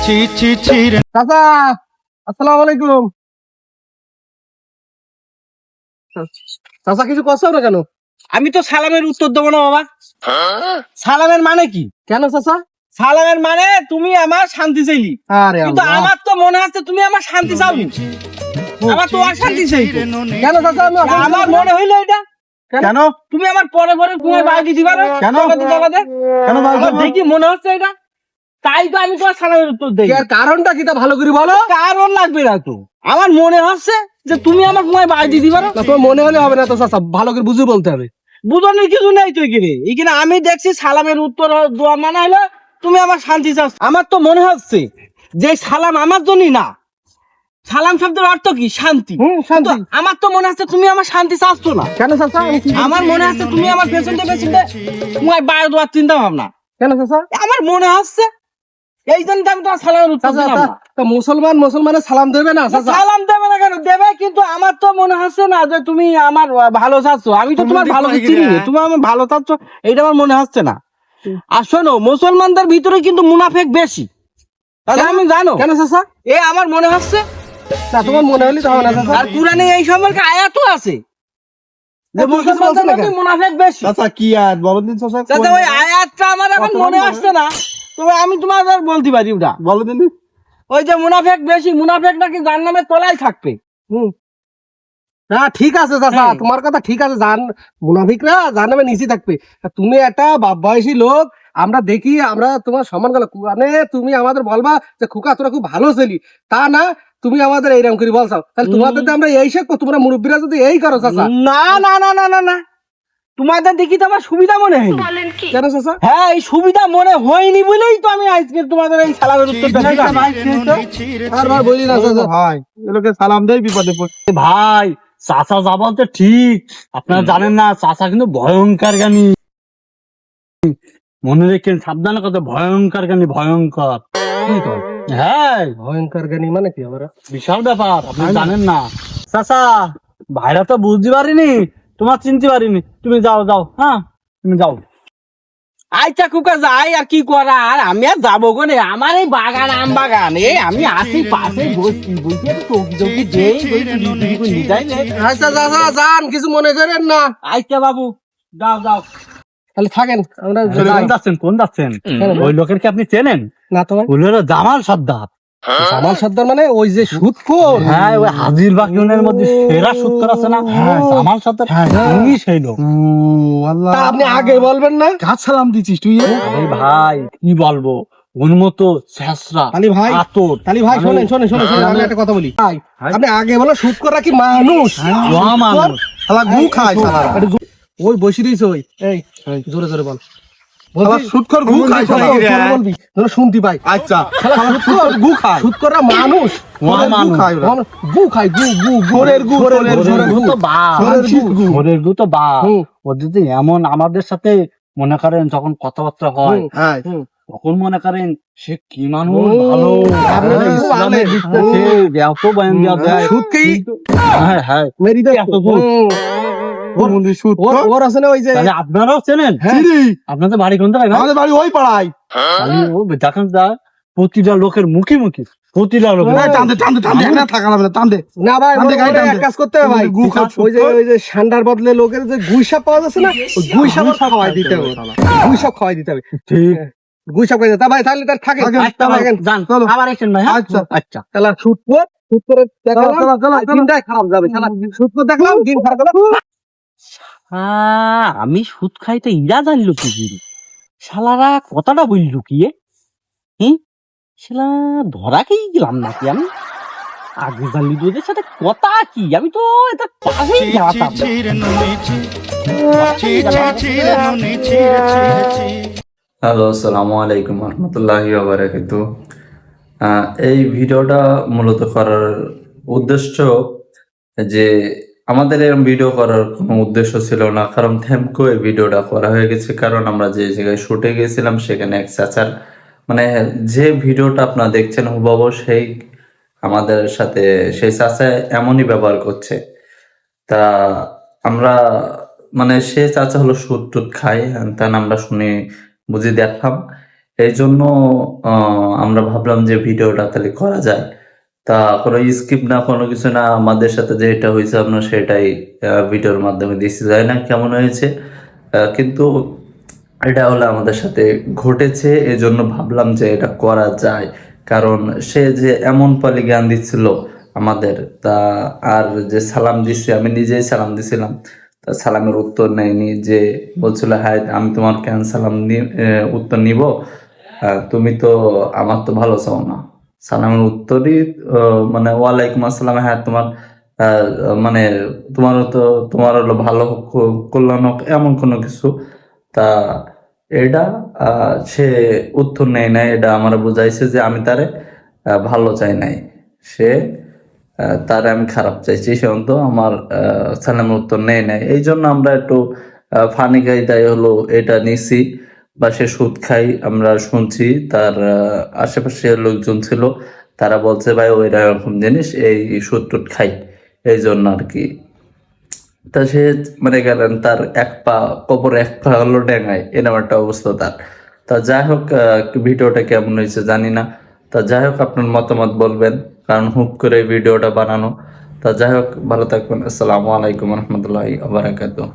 চাচা আসসালামু আলাইকুম। চাচা কিছু করছো না কেন? আমি তো সালামের উত্তর দেবো না বাবা। সালামের মানে কি? কেন চাচা? সালামের মানে তুমি আমার শান্তি চাইলি, আরে কিন্তু আল্লাহ। আমার তো মনে হচ্ছে তুমি আমার শান্তি চাওনি, আমার তো অশান্তি চাই। কেন চাচা? আমি আমার মনে হইলো এটা কেন? তুমি আমার পরে পরে তোমার বাইরে দিবা না কেন? কেন আমার দেখি মনে হচ্ছে এটা, তাই তো আমি তোমার সালামের উত্তর দেই। এর কারণটা কি তা ভালো করে বলো। কারণ লাগবে না তো, আমার মনে হচ্ছে যে তুমি আমার তোমার বাইরে দিবা না। না তোমার মনে হলে হবে না তো চাচা, ভালো করে বুঝে বলতে হবে। বুঝনের কিছু নেই তো এখানে। এখানে আমি দেখছি সালামের উত্তর দোয়া মানা হলো তুমি আমার শান্তি চাও। আমার তো মনে হচ্ছে যে সালাম আমার জন্যই না, সালাম শব্দের অর্থ কি? শান্তি। শান্তি। তো আমার তো মনে হচ্ছে তুমি আমার শান্তি চাচ্ছ না। কেন চাচা? আমার মনে হচ্ছে তুমি আমার পেছনতে তোমার বাইরে দেওয়ার চিন্তা ভাবনা। কেন চাচা? আমার মনে হচ্ছে এই জন্য আমি তোমার সালামের উত্তর চাচা দিলাম না। তা মুসলমানের সালাম দেবে না চাচা? সালাম দেবে না কেন? দেবে, কিন্তু আমার তো মনে হচ্ছে না যে তুমি আমার ভালো চাচ্ছ। আমি তো তোমার ভালো চিনি না, তুমি আমার ভালো চাচ্ছ এটা আমার মনে হচ্ছে না। আর শোনো, মুসলমানদের ভিতরে কিন্তু মুনাফেক বেশি, তাহলে আমি জানো কেন চাচা? এ আমার মনে হচ্ছে। না তোমার মনে হলে তো হবে না চাচা। আর কুরআনে এই সম্পর্কে আয়াতও আছে যে তুমি কিছু বলছো মুসলমানদের না মধ্যে কেন? মুনাফেক বেশি। চাচা কি আর বলেন দিন চাচা। যাতে ওই আয়াতটা আমার এখন মনে আসছে না, তবে আমি তোমার বলতে পারি ওটা। বলে দিন। ওই যে মুনাফেক বেশি, মুনাফেক নাকি জাহান্নামের তলায় থাকবে। না ঠিক আছে চাচা, হ্যাঁ। তোমার কথা ঠিক আছে। মুনাফিকরা জাহান্নামে নিচে থাকবে। তা তুমি একটা বাপ বয়সী লোক, আমরা দেখি, আমরা তোমার সম্মান করলাম, মানে তুমি আমাদের বলবা যে খুকা তোরা খুব ভালো ছেলি, তা না তুমি আমাদের এইরকম করে বলছো। তাহলে তোমাদের আমরা এই শিখবো, তোমরা মুরব্বীরা যদি এই করো চাচা। না না না না না না, তোমাদের দেখি তো আমার সুবিধা মনে হয়নি। কেন চাচা? হ্যাঁ, এই সুবিধা মনে হয়নি বলেই তো আমি আজকে তোমাদের এই সালামের উত্তরটা দিলাম। আর ভাই বলি না চাচা, ভাই এলোকে সালাম দেই বিপদে পড়ে। ভাই চাচা যা বলতে ঠিক, আপনারা জানেন না চাচা কিন্তু ভয়ঙ্কর জ্ঞানী। মনে রেখেন, সাবধানে কথা, ভয়ঙ্কর জ্ঞানী, ভয়ঙ্কর। কি কর হ্যাঁ, ভয়ঙ্কর জ্ঞানী মানে কি? আমরা বিশাল ব্যাপার, আপনি জানেন না। চাচা ভাইরা তো বুঝতে পারিনি, তোমার চিনতে পারিনি। তুমি যাও যাও, হ্যাঁ তুমি যাও। আচ্ছা কুকা যাই, আর কি করার, আমি আর যাবো কোনে। আমার এই বাগান, আম বাগান, এই আমি আসি পাশে বসি বসি একটু চৌকি চৌকি দেই, নিয়ে যাই। আচ্ছা চাচা যান, কিছু মনে করেন না। আচ্ছা বাবু, যাও যাও। তাহলে থাকেন, আমরা কোন যাচ্ছেন, কোন যাচ্ছেন? ওই লোকের কি আপনি চেনেন? না তোমার ওই হলো জামাল সর্দার। জামাল সর্দার মানে ওই যে সুদখোর? হ্যাঁ, ওই হাজিরবাগ ইউনিয়নের মধ্যে সেরা সুদখোর আছে না, জামাল সর্দার, উনি সেই লোক। তা আপনি আগে বলবেন না? কাজ সালাম দিছিস তুই? আরে ভাই কি বলবো, ওর মতো শেষরা তালি ভাই, আতর। তালি ভাই শোনেন শোনেন শোনেন শোনেন, আমি একটা কথা বলি ভাই। আপনি আগে বলো সুদখোররা কি মানুষ? মানুষ। শালা গু খায় শালারা। ওই বসে রইছে ওই, এই জোরে জোরে বল। সুদখোর গু খায় শালা, বলবি যেন শুনতে পাই। আচ্ছা শালা সুদখোর গু খায়, সুদখোররা মানুষ, গু খায়, গু গু ঘোরের গু, ঘোরের গু তো বাপ, ঘোরের গু তো বাপ। ওদের যে এমন আমাদের সাথে মনে করেন যখন কথাবার্তা হয়, তখন মনে করেন সে কি মানুষ ভালো, ইসলামের দিক থেকে এত বয়ান দেওয়া যায়। হ্যাঁ হ্যাঁ, এত সুদ। ওর আছে না ওই যে, তাহলে আপনারাও চেনেন? আপনাদের বাড়ি কোন জায়গায়? আমাদের বাড়ি ওই পাড়ায়। ও দেখেন প্রতিটা লোকের মুখে মুখে, প্রতিটা লোক না ভাই, এক কাজ করতে হবে ভাই, ওই যে ঠান্ডার বদলে লোকের যে গুইসাপ পাওয়া যাচ্ছে না, ওই গুইসাপ খাওয়াই দিতে হবে, গুইসাপ খাওয়াই দিতে হবে। ঠিক, গুইসাপ খাওয়াই দিতে হবে। ভাই তাহলে তার থাকেন, আবার আসেন ভাই। আচ্ছা আচ্ছা, তাহলে শুট করে দেখলাম দিনটাই খারাপ যাবে, শুট করে দেখলাম দিন খারাপ গেল। আমি সুদ খাইতে ইরা জানলো কি করে? শালারা কথাটা বললো কি? শালা ধরা খেয়ে গেলাম নাকি আমি? আগে জানলি তোদের সাথে কথা কি, আমি তো এটা পাশেই গেলাম। হ্যালো, আসসালামু আলাইকুম রহমতুল্লাহি ওয়া বারাকাতুহু। এই ভিডিওটা মূলত করার উদ্দেশ্য যে আমাদের এরকম ভিডিও করার কোনো উদ্দেশ্য ছিল না, কারণ থেমকো এই ভিডিওটা করা হয়ে গেছে। কারণ আমরা যে জায়গায় শুটে গেছিলাম সেখানে এক চাচার, মানে যে ভিডিওটা আপনারা দেখছেন হুবহু সেই আমাদের সাথে সেই চাচা এমনই ব্যবহার করছে। তা আমরা মানে সে চাচা হলো সুদ টুদ খায়, তা আমরা শুনে বুঝে দেখলাম। এই জন্য আমরা ভাবলাম যে ভিডিওটা তাহলে করা যায়। তা কোনো স্কিপ না কোনো কিছু না, আমাদের সাথে যেটা হয়েছে আমরা সেটাই ভিডিওর মাধ্যমে দিচ্ছি। যায় না কেমন হয়েছে, কিন্তু এটা হলো আমাদের সাথে ঘটেছে, এজন্য ভাবলাম যে এটা করা যায়। কারণ সে যে এমন পালি জ্ঞান দিচ্ছিল আমাদের, তা আর যে সালাম দিচ্ছে, আমি নিজেই সালাম দিছিলাম, তা সালামের উত্তর নেয়নি। যে বলছিল হ্যাঁ আমি তোমার কেন সালাম উত্তর নিব, তুমি তো আমার তো ভালো চাও না। সালামের উত্তরই মানে ওয়ালাইকুম আসসালাম, হ্যাঁ তোমার মানে তোমারও তো তোমার হলো ভালো কল্যাণ হোক, এমন কোনো কিছু। তা এটা সে উত্তর নেয় নাই, এটা আমার বুঝাইছে যে আমি তারে ভালো চাই নাই, সে তারে আমি খারাপ চাইছি, সে অন্ত আমার সালামের উত্তর নেয় নাই। এই জন্য আমরা একটু ফানি গাইদাই হলো এটা নিছি, বা সে সুদ খাই আমরা শুনছি। তার আশেপাশে লোকজন ছিল, তারা বলছে ভাই ওই এরকম জিনিস এই সুদ টুদ খাই, এই জন্য আর কি। তা সে মানে গেলেন তার এক পা কবর, এক পা হলো ডেঙ্গায়, এরকম একটা অবস্থা তার। তা যাই হোক, একটু ভিডিওটা কেমন হয়েছে জানি না। তা যাই হোক আপনার মতামত বলবেন, কারণ হুট করে এই ভিডিওটা বানানো। তা যাই হোক, ভালো থাকবেন। আসসালামু আলাইকুম রহমতুল্লাহি ওয়া বারাকাতুহু।